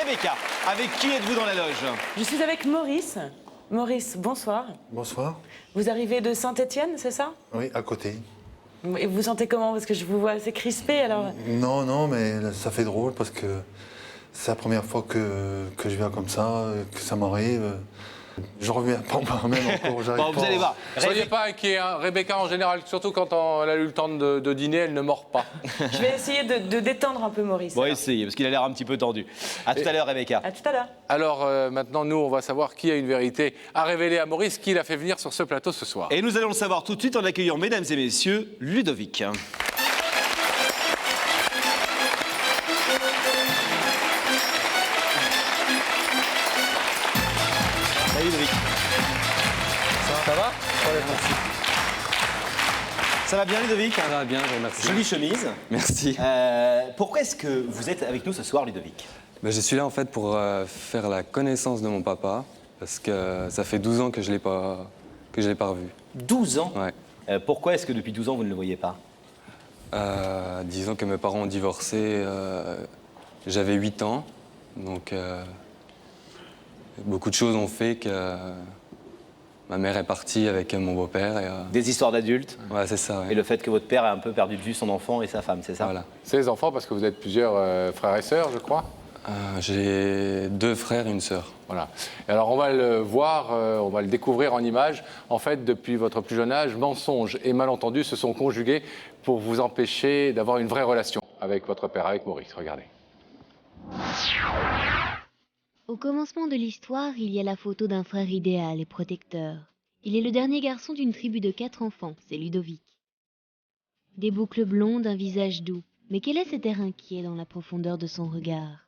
Rebecca, avec qui êtes-vous dans la loge? Je suis avec Maurice. Maurice, bonsoir. Bonsoir. Vous arrivez de Saint-Étienne, c'est ça? Oui, à côté. Et vous sentez comment? Parce que je vous vois assez crispé, alors... Non, mais ça fait drôle parce que c'est la première fois que je viens comme ça, que ça m'arrive. Je reviens pas moi-même encore, j'arrive Bon, pas. vous allez voir. Soyez pas inquiet, hein. Rebecca, en général, surtout quand elle a eu le temps de dîner, elle ne mord pas. Je vais essayer de détendre un peu Maurice. Bon, alors. essayez, parce qu'il a l'air un petit peu tendu. À tout à l'heure, Rebecca. À tout à l'heure. Alors maintenant, nous, on va savoir qui a une vérité à révéler à Maurice, qui l'a fait venir sur ce plateau ce soir. Et nous allons le savoir tout de suite en accueillant, mesdames et messieurs, Ludovic. Salut Ludovic. Ça va? Ça va bien Ludovic? Ça va bien, je vous remercie. Jolie chemise. Merci. Pourquoi est-ce que vous êtes avec nous ce soir, Ludovic? Ben, je suis là en fait pour faire la connaissance de mon papa, parce que ça fait 12 ans que je l'ai pas revu. 12 ans? Ouais. Pourquoi est-ce que depuis 12 ans, vous ne le voyez pas? Disons que mes parents ont divorcé, j'avais 8 ans, donc beaucoup de choses ont fait que ma mère est partie avec mon beau-père. Et, Des histoires d'adultes? ouais, c'est ça. Ouais. Et le fait que votre père ait un peu perdu de vue son enfant et sa femme, c'est ça? Voilà. C'est les enfants, parce que vous êtes plusieurs frères et sœurs, je crois. J'ai 2 frères et une sœur. Voilà. Et alors, on va le voir, on va le découvrir en images. En fait, depuis votre plus jeune âge, mensonges et malentendus se sont conjugués pour vous empêcher d'avoir une vraie relation avec votre père, avec Maurice. Regardez. Au commencement de l'histoire, il y a la photo d'un frère idéal et protecteur. Il est le dernier garçon d'une tribu de 4 enfants, c'est Ludovic. Des boucles blondes, un visage doux. Mais quel est cet air inquiet dans la profondeur de son regard?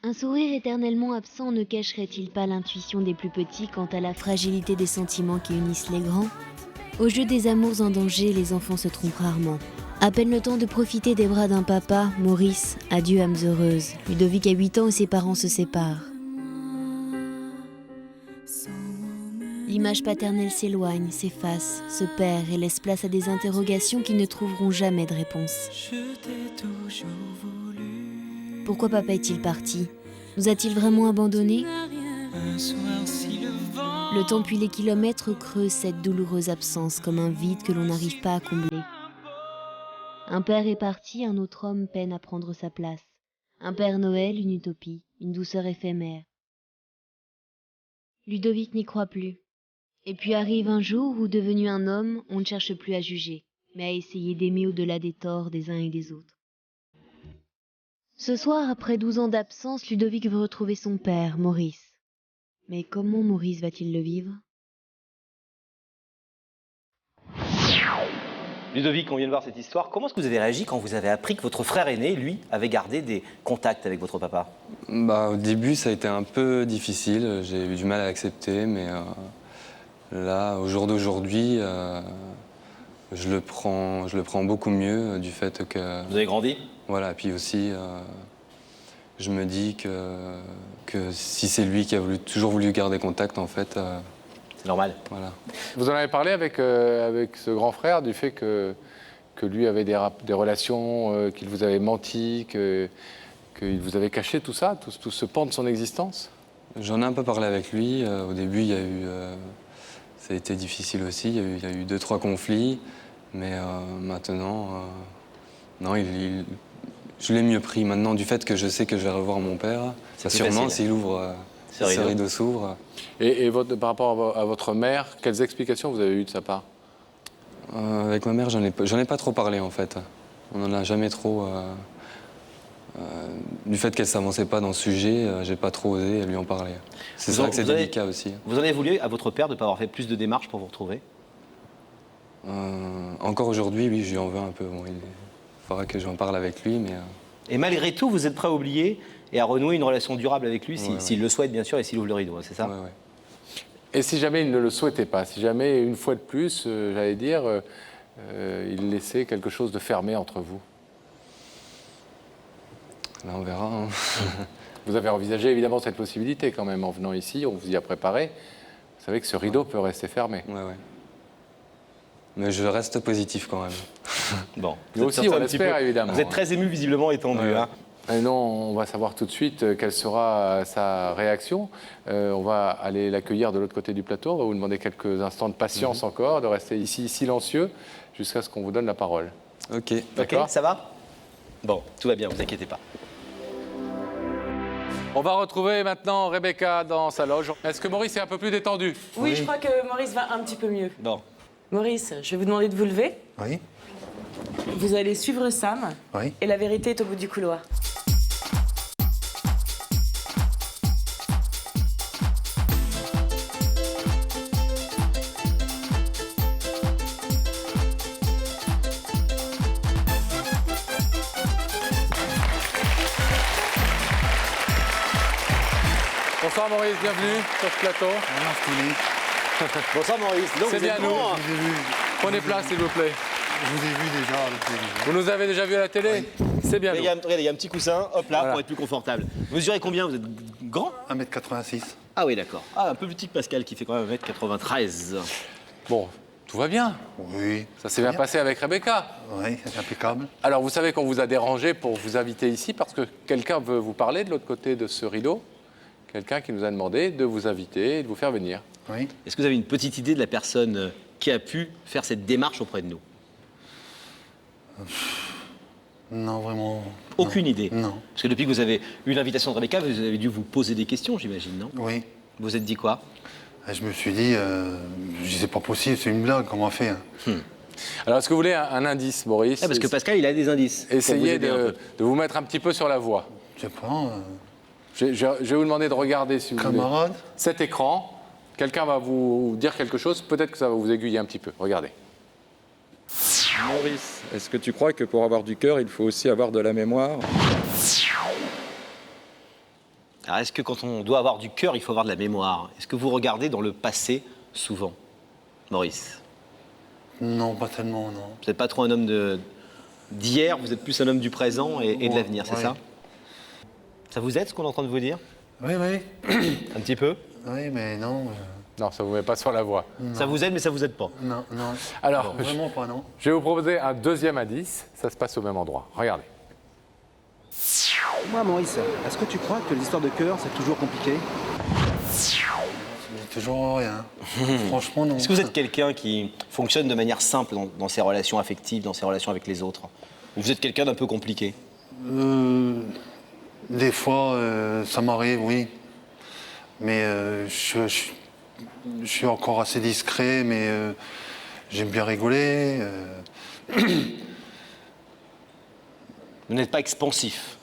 Un sourire éternellement absent ne cacherait-il pas l'intuition des plus petits quant à la fragilité des sentiments qui unissent les grands? Au jeu des amours en danger, les enfants se trompent rarement. À peine le temps de profiter des bras d'un papa, Maurice, adieu âmes heureuses. Ludovic a 8 ans et ses parents se séparent. L'image paternelle s'éloigne, s'efface, se perd et laisse place à des interrogations qui ne trouveront jamais de réponse. Pourquoi papa est-il parti? Nous a-t-il vraiment abandonnés? Le temps puis les kilomètres creusent cette douloureuse absence comme un vide que l'on n'arrive pas à combler. Un père est parti, un autre homme peine à prendre sa place. Un Père Noël, une utopie, une douceur éphémère. Ludovic n'y croit plus. Et puis arrive un jour où, devenu un homme, on ne cherche plus à juger, mais à essayer d'aimer au-delà des torts des uns et des autres. Ce soir, après 12 ans d'absence, Ludovic veut retrouver son père, Maurice. Mais comment Maurice va-t-il le vivre? Ludovic, on vient de voir cette histoire. Comment est-ce que vous avez réagi quand vous avez appris que votre frère aîné, lui, avait gardé des contacts avec votre papa? Bah, au début, ça a été un peu difficile. J'ai eu du mal à accepter, mais là, au jour d'aujourd'hui, je le prends beaucoup mieux du fait que... Vous avez grandi? Voilà, puis aussi, je me dis que si c'est lui qui a toujours voulu garder contact, en fait, C'est normal. voilà. Vous en avez parlé avec ce grand frère du fait que lui avait des relations, qu'il vous avait menti, qu'il vous avait caché tout ça, tout ce pan de son existence? J'en ai un peu parlé avec lui. Au début, il y a eu... ça a été difficile aussi. Il y a eu 2-3 conflits. Mais maintenant, non, je l'ai mieux pris. Maintenant, du fait que je sais que je vais revoir mon père, C'est plus sûrement, facile. s'il ouvre, Ce ce rideau. rideau s'ouvre. Et par rapport à votre mère, quelles explications vous avez eues de sa part? Avec ma mère, j'en ai pas trop parlé, en fait. On n'en a jamais trop... du fait qu'elle ne s'avançait pas dans ce sujet, j'ai pas trop osé lui en parler. C'est Vous en- ça que c'est vous avez- délicat aussi. Vous en avez voulu à votre père de ne pas avoir fait plus de démarches pour vous retrouver? Encore aujourd'hui, oui, je lui en veux un peu. Bon, il faudra que j'en parle avec lui, mais... Et malgré tout, vous êtes prêt à oublier et à renouer une relation durable avec lui, Ouais, s'il le souhaite, bien sûr, et s'il ouvre le rideau, c'est ça? ouais, ouais. Et si jamais il ne le souhaitait pas, si jamais, une fois de plus, j'allais dire, il laissait quelque chose de fermé entre vous? Là, on verra. Hein. Vous avez envisagé évidemment cette possibilité quand même en venant ici, on vous y a préparé. Vous savez que ce rideau peut rester fermé. Ouais, ouais. Mais je reste positif quand même. Bon. Nous Vous êtes aussi, sorti on un petit l'espère, peu. évidemment. Vous êtes très ému, visiblement, et tendu. Ouais, ouais. Hein. Et non, on va savoir tout de suite quelle sera sa réaction. On va aller l'accueillir de l'autre côté du plateau. On va vous demander quelques instants de patience encore, de rester ici silencieux jusqu'à ce qu'on vous donne la parole. Ok. Ok, D'accord. ça va? Bon, tout va bien, vous inquiétez pas. On va retrouver maintenant Rebecca dans sa loge. Est-ce que Maurice est un peu plus détendu? Oui, je crois que Maurice va un petit peu mieux. Bon. Maurice, je vais vous demander de vous lever. Oui, Vous allez suivre Sam. oui. Et la vérité est au bout du couloir. Bonsoir Maurice, bienvenue sur ce plateau. Bonsoir Maurice. Donc, C'est vous bien êtes nous. grand, hein. Je vous ai vu, Prenez place s'il vous plaît. je vous ai vu déjà à la télévision. Vous nous avez déjà vu à la télé? C'est bien nous. Regardez, il y a un petit coussin, hop là, Voilà. pour être plus confortable. Vous mesurez combien? Vous êtes grand? 1m86. Ah oui, d'accord. Ah, un peu plus petit que Pascal, qui fait quand même 1m93. Bon, tout va bien. Oui. Ça s'est bien passé avec Rebecca. Oui, c'est impeccable. Alors, vous savez qu'on vous a dérangé pour vous inviter ici parce que quelqu'un veut vous parler de l'autre côté de ce rideau. Quelqu'un qui nous a demandé de vous inviter et de vous faire venir. Oui. Est-ce que vous avez une petite idée de la personne qui a pu faire cette démarche auprès de nous? Non, vraiment. Aucune idée. Non. Parce que depuis que vous avez eu l'invitation de Rebecca, vous avez dû vous poser des questions, j'imagine, non? Oui. Vous vous êtes dit quoi? Et je me suis dit, c'est pas possible, c'est une blague, comment on fait hein. Alors, est-ce que vous voulez un indice, Maurice? Parce que Pascal, il a des indices. pour vous Essayez aider un peu. de vous mettre un petit peu sur la voie. Je sais pas, Je vais vous demander de regarder, si vous voulez, camarade. cet écran. Quelqu'un va vous dire quelque chose, peut-être que ça va vous aiguiller un petit peu. Regardez. Maurice, est-ce que tu crois que pour avoir du cœur, il faut aussi avoir de la mémoire? Alors, est-ce que quand on doit avoir du cœur, il faut avoir de la mémoire? Est-ce que vous regardez dans le passé souvent, Maurice? Non, pas tellement, non. Vous n'êtes pas trop un homme d'hier, vous êtes plus un homme du présent et de Ouais, l'avenir, c'est ouais. ça? Ça vous aide ce qu'on est en train de vous dire? Oui, oui. Un petit peu? Oui, mais non. Non, ça ne vous met pas sur la voie. Ça vous aide, mais ça vous aide pas. Non, non. Alors, Vraiment pas, non. je vais vous proposer un deuxième indice. Ça se passe au même endroit. Regardez. Moi, Maurice, est-ce que tu crois que l'histoire de cœur, c'est toujours compliqué? C'est toujours rien. Franchement, non. Est-ce que vous êtes quelqu'un qui fonctionne de manière simple dans ses relations affectives, dans ses relations avec les autres? Ou vous êtes quelqu'un d'un peu compliqué? Des fois, ça m'arrive, oui. Mais je suis encore assez discret, mais j'aime bien rigoler. Vous n'êtes pas expansif,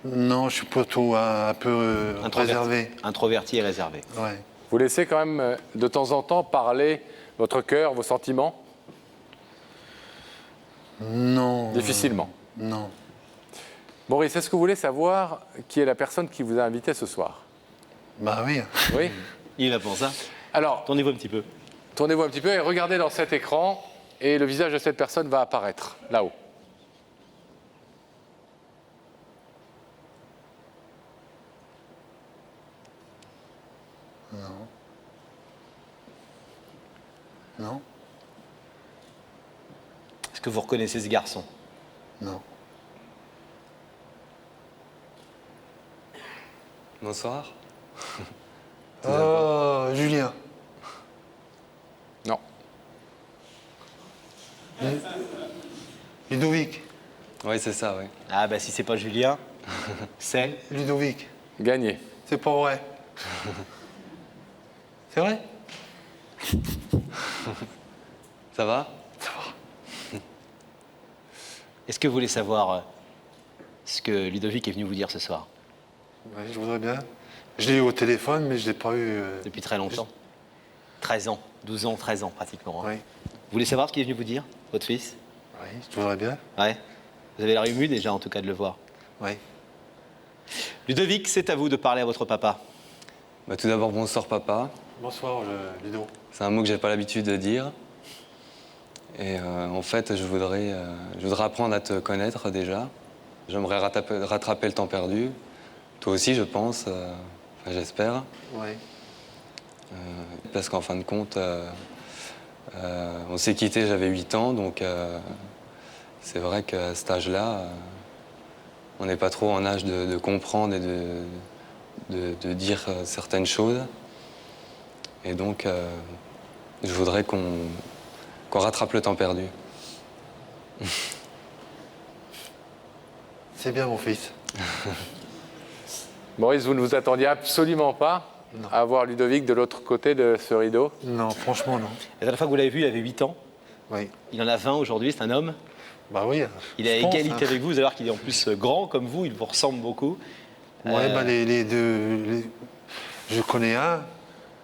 Non, je suis plutôt un peu réservé. introverti et réservé. Ouais. Vous laissez quand même de temps en temps parler votre cœur, vos sentiments? Non. Difficilement. Non. Maurice, est-ce que vous voulez savoir qui est la personne qui vous a invité ce soir? Bah oui. Oui. Il est là pour ça. Alors, Tournez-vous un petit peu. tournez-vous un petit peu et regardez dans cet écran et le visage de cette personne va apparaître là-haut. Non. Est-ce que vous reconnaissez ce garçon? Non. Bonsoir. Julien. Non. Ludovic. Oui, c'est ça, oui. Ah bah si c'est pas Julien, c'est... Ludovic. Gagné. C'est pas vrai. C'est vrai? Ça va? Est-ce que vous voulez savoir ce que Ludovic est venu vous dire ce soir? Oui, je voudrais bien. Je l'ai eu au téléphone, mais je l'ai pas eu. Depuis très longtemps. 13 ans, 12 ans, 13 ans pratiquement. hein. Oui. Vous voulez savoir ce qu'il est venu vous dire, votre fils? Oui, je voudrais bien. Ouais. Vous avez l'air ému déjà en tout cas de le voir. Oui. Ludovic, c'est à vous de parler à votre papa. Bah, tout d'abord, bonsoir papa. Bonsoir, Ludo. C'est un mot que j'ai pas l'habitude de dire. Et en fait, je voudrais apprendre à te connaître déjà. J'aimerais rattraper le temps perdu. Toi aussi, je pense. Enfin, j'espère. Oui. Parce qu'en fin de compte, on s'est quittés, j'avais 8 ans. Donc, c'est vrai qu'à cet âge-là, on n'est pas trop en âge de comprendre et de dire certaines choses. Et donc, je voudrais qu'on rattrape le temps perdu. C'est bien, mon fils. Maurice, vous ne vous attendiez absolument pas à voir Ludovic de l'autre côté de ce rideau? Non, franchement, non. La dernière fois que vous l'avez vu, il avait 8 ans. Oui. Il en a 20 aujourd'hui, c'est un homme. Bah oui. Il est à je pense, égalité hein. avec vous. Vous allez voir qu'il est en plus grand comme vous, il vous ressemble beaucoup. Ouais, bah les deux. Je connais un,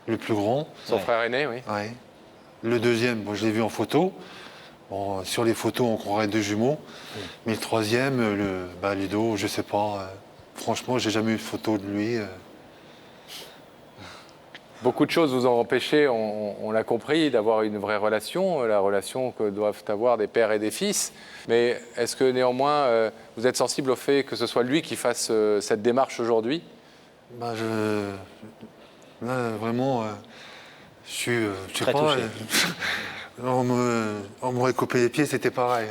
le plus grand. Son frère aîné, oui. Ouais. Le deuxième, bon, je l'ai vu en photo. Bon, sur les photos, on croirait deux jumeaux. Mais le troisième, Ludo, je sais pas. Franchement, j'ai jamais eu de photo de lui. Beaucoup de choses vous ont empêché, on l'a compris, d'avoir une vraie relation, la relation que doivent avoir des pères et des fils. Mais est-ce que néanmoins, vous êtes sensible au fait que ce soit lui qui fasse cette démarche aujourd'hui? Bah, là, vraiment, je sais Très pas. touché. On m'aurait coupé les pieds, c'était pareil.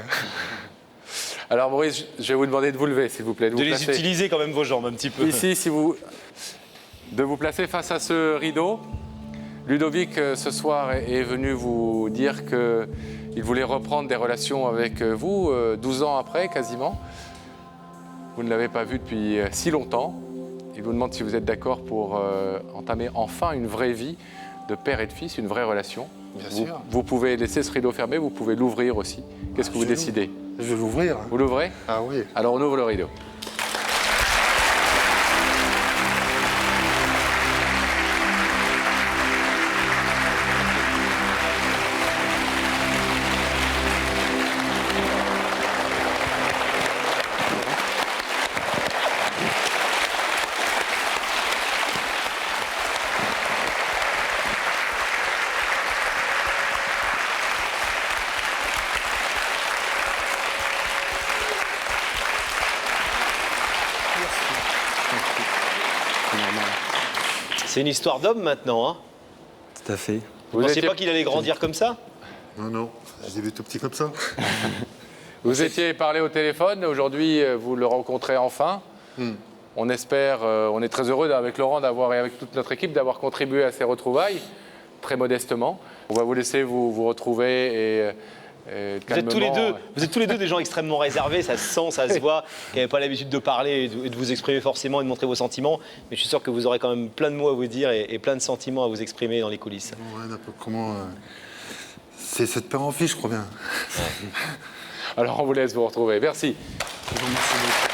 Alors Maurice, je vais vous demander de vous lever, s'il vous plaît. De les placer utiliser quand même vos jambes un petit peu. ici, de vous placer face à ce rideau. Ludovic, ce soir, est venu vous dire qu'il voulait reprendre des relations avec vous, 12 ans après, quasiment. Vous ne l'avez pas vu depuis si longtemps. Il vous demande si vous êtes d'accord pour entamer enfin une vraie vie de père et de fils, une vraie relation. Bien sûr. Vous pouvez laisser ce rideau fermé, vous pouvez l'ouvrir aussi. Qu'est-ce que vous décidez? Je vais l'ouvrir. Vous l'ouvrez? Ah oui. Alors on ouvre le rideau. C'est une histoire d'homme maintenant. Hein. Tout à fait. Vous ne pensiez pas qu'il allait grandir comme ça? Non, je l'ai vu tout petit comme ça. Vous étiez parlé au téléphone, aujourd'hui vous le rencontrez enfin. On espère, on est très heureux avec Laurent et avec toute notre équipe d'avoir contribué à ces retrouvailles, très modestement. On va vous laisser vous retrouver et Vous êtes tous les deux des gens extrêmement réservés, ça se sent, ça se voit, qui n'avaient pas l'habitude de parler et de vous exprimer forcément et de montrer vos sentiments. Mais je suis sûr que vous aurez quand même plein de mots à vous dire et plein de sentiments à vous exprimer dans les coulisses. Ouais, un peu comment. C'est cette père en fille, je crois bien. Alors on vous laisse vous retrouver. Merci. Je vous remercie beaucoup.